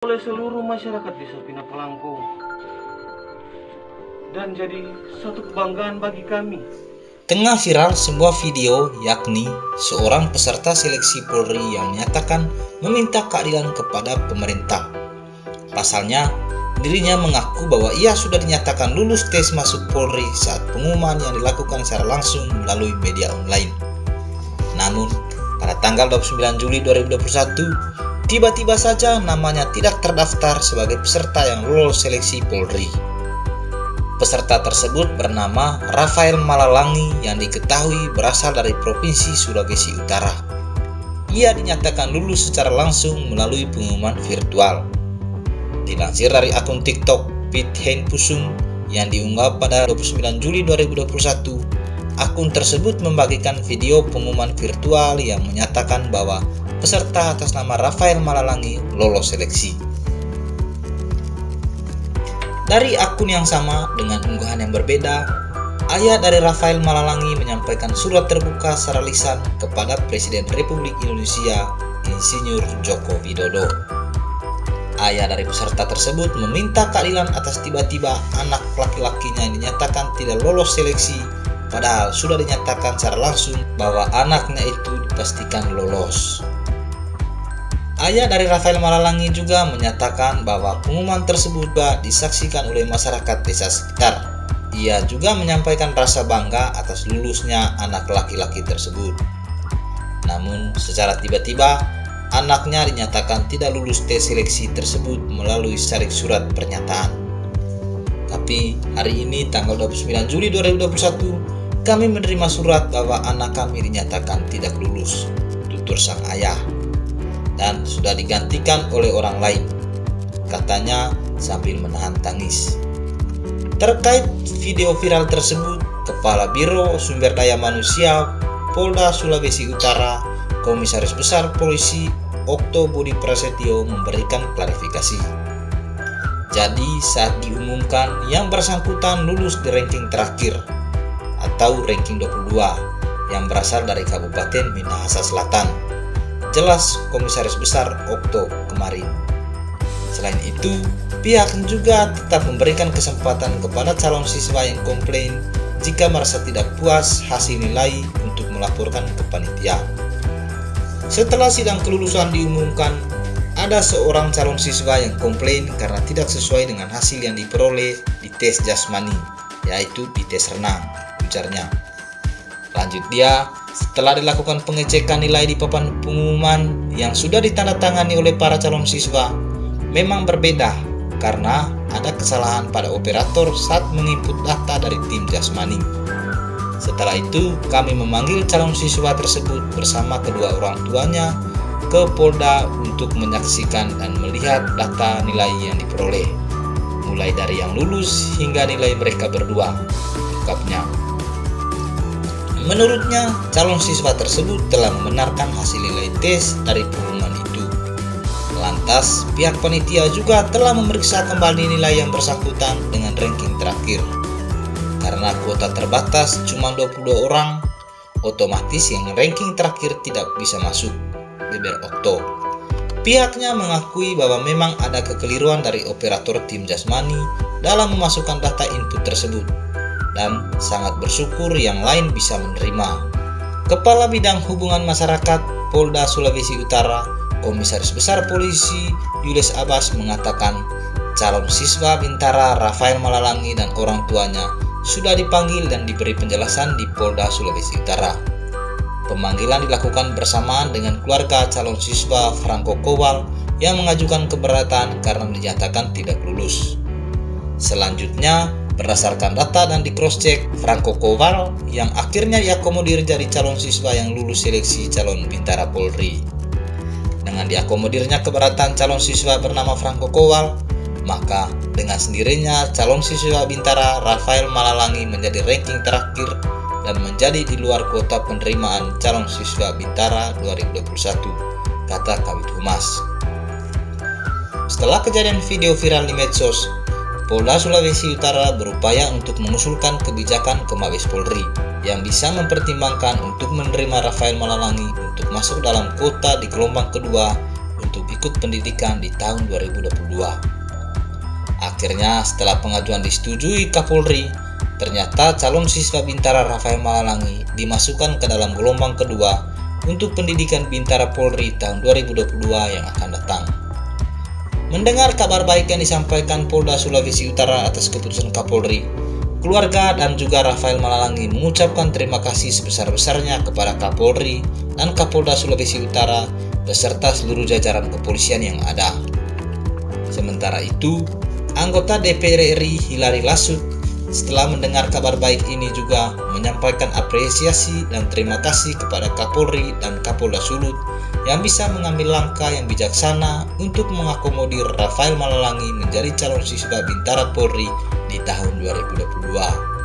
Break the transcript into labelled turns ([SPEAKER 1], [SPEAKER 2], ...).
[SPEAKER 1] oleh seluruh masyarakat Desa Pina Pelangkong dan jadi satu kebanggaan bagi kami.
[SPEAKER 2] Tengah viral sebuah video yakni seorang peserta seleksi Polri yang menyatakan meminta keadilan kepada pemerintah. Pasalnya, dirinya mengaku bahwa ia sudah dinyatakan lulus tes masuk Polri saat pengumuman yang dilakukan secara langsung melalui media online. Namun, pada tanggal 29 Juli 2021, tiba-tiba saja namanya tidak terdaftar sebagai peserta yang lolos seleksi Polri. Peserta tersebut bernama Rafael Malalangi yang diketahui berasal dari Provinsi Sulawesi Utara. Ia dinyatakan lulus secara langsung melalui pengumuman virtual. Dilansir dari akun TikTok Pit Hein Pusung yang diunggah pada 29 Juli 2021, akun tersebut membagikan video pengumuman virtual yang menyatakan bahwa peserta atas nama Rafael Malalangi lolos seleksi. Dari akun yang sama dengan unggahan yang berbeda, ayah dari Rafael Malalangi menyampaikan surat terbuka secara lisan kepada Presiden Republik Indonesia Insinyur Joko Widodo. Ayah dari peserta tersebut meminta keadilan atas tiba-tiba anak laki-lakinya yang dinyatakan tidak lolos seleksi, padahal sudah dinyatakan secara langsung bahwa anaknya itu dipastikan lolos. Ayah dari Rafael Malalangi juga menyatakan bahwa pengumuman tersebut disaksikan oleh masyarakat desa sekitar. Ia juga menyampaikan rasa bangga atas lulusnya anak laki-laki tersebut. Namun, secara tiba-tiba, anaknya dinyatakan tidak lulus tes seleksi tersebut melalui surat pernyataan. Tapi, hari ini tanggal 29 Juli 2021, kami menerima surat bahwa anak kami dinyatakan tidak lulus, tutur sang ayah, dan sudah digantikan oleh orang lain, katanya sambil menahan tangis. Terkait video viral tersebut, Kepala Biro Sumber Daya Manusia Polda Sulawesi Utara, Komisaris Besar Polisi Okto Budi Prasetyo memberikan klarifikasi. Jadi saat diumumkan yang bersangkutan lulus di ranking terakhir atau ranking 22 yang berasal dari Kabupaten Minahasa Selatan, jelas Komisaris Besar Okto kemarin. Selain itu, pihaknya juga tetap memberikan kesempatan kepada calon siswa yang komplain jika merasa tidak puas hasil nilai untuk melaporkan ke panitia. Setelah sidang kelulusan diumumkan, ada seorang calon siswa yang komplain karena tidak sesuai dengan hasil yang diperoleh di tes jasmani, yaitu di tes renang, ujarnya. Lanjut dia, setelah dilakukan pengecekan nilai di papan pengumuman yang sudah ditandatangani oleh para calon siswa, memang berbeda karena ada kesalahan pada operator saat menginput data dari tim jasmani. Setelah itu, kami memanggil calon siswa tersebut bersama kedua orang tuanya ke Polda untuk menyaksikan dan melihat data nilai yang diperoleh, mulai dari yang lulus hingga nilai mereka berdua, ungkapnya. Menurutnya, calon siswa tersebut telah membenarkan hasil nilai tes dari pengumuman itu. Lantas, pihak panitia juga telah memeriksa kembali nilai yang bersangkutan dengan ranking terakhir. Karena kuota terbatas cuma 22 orang, otomatis yang ranking terakhir tidak bisa masuk, beber Okto. Pihaknya mengakui bahwa memang ada kekeliruan dari operator tim jasmani dalam memasukkan data input tersebut, dan sangat bersyukur yang lain bisa menerima. Kepala Bidang Hubungan Masyarakat Polda Sulawesi Utara, Komisaris Besar Polisi Julius Abbas mengatakan calon siswa Bintara Rafael Malalangi dan orang tuanya sudah dipanggil dan diberi penjelasan di Polda Sulawesi Utara. Pemanggilan dilakukan bersamaan dengan keluarga calon siswa Franco Kowal yang mengajukan keberatan karena dinyatakan tidak lulus. Selanjutnya, berdasarkan data dan di cross-check, Franco Kowal yang akhirnya diakomodir jadi calon siswa yang lulus seleksi calon Bintara Polri. Dengan diakomodirnya keberatan calon siswa bernama Franco Kowal, maka dengan sendirinya calon siswa Bintara Rafael Malalangi menjadi ranking terakhir dan menjadi di luar kuota penerimaan calon siswa Bintara 2021, kata Kabid Humas. Setelah kejadian video viral di medsos, Polda Sulawesi Utara berupaya untuk mengusulkan kebijakan ke Mabes Polri yang bisa mempertimbangkan untuk menerima Rafael Malalangi untuk masuk dalam kuota di gelombang kedua untuk ikut pendidikan di tahun 2022. Akhirnya setelah pengajuan disetujui Kapolri, ternyata calon siswa Bintara Rafael Malalangi dimasukkan ke dalam gelombang kedua untuk pendidikan Bintara Polri tahun 2022 yang akan datang. Mendengar kabar baik yang disampaikan Polda Sulawesi Utara atas keputusan Kapolri, keluarga dan juga Rafael Malalangi mengucapkan terima kasih sebesar-besarnya kepada Kapolri dan Kapolda Sulawesi Utara beserta seluruh jajaran kepolisian yang ada. Sementara itu, anggota DPR RI Hilary Lasut setelah mendengar kabar baik ini juga menyampaikan apresiasi dan terima kasih kepada Kapolri dan Kapolda Sulut yang bisa mengambil langkah yang bijaksana untuk mengakomodir Rafael Malalangi menjadi calon siswa Bintara Polri di tahun 2022.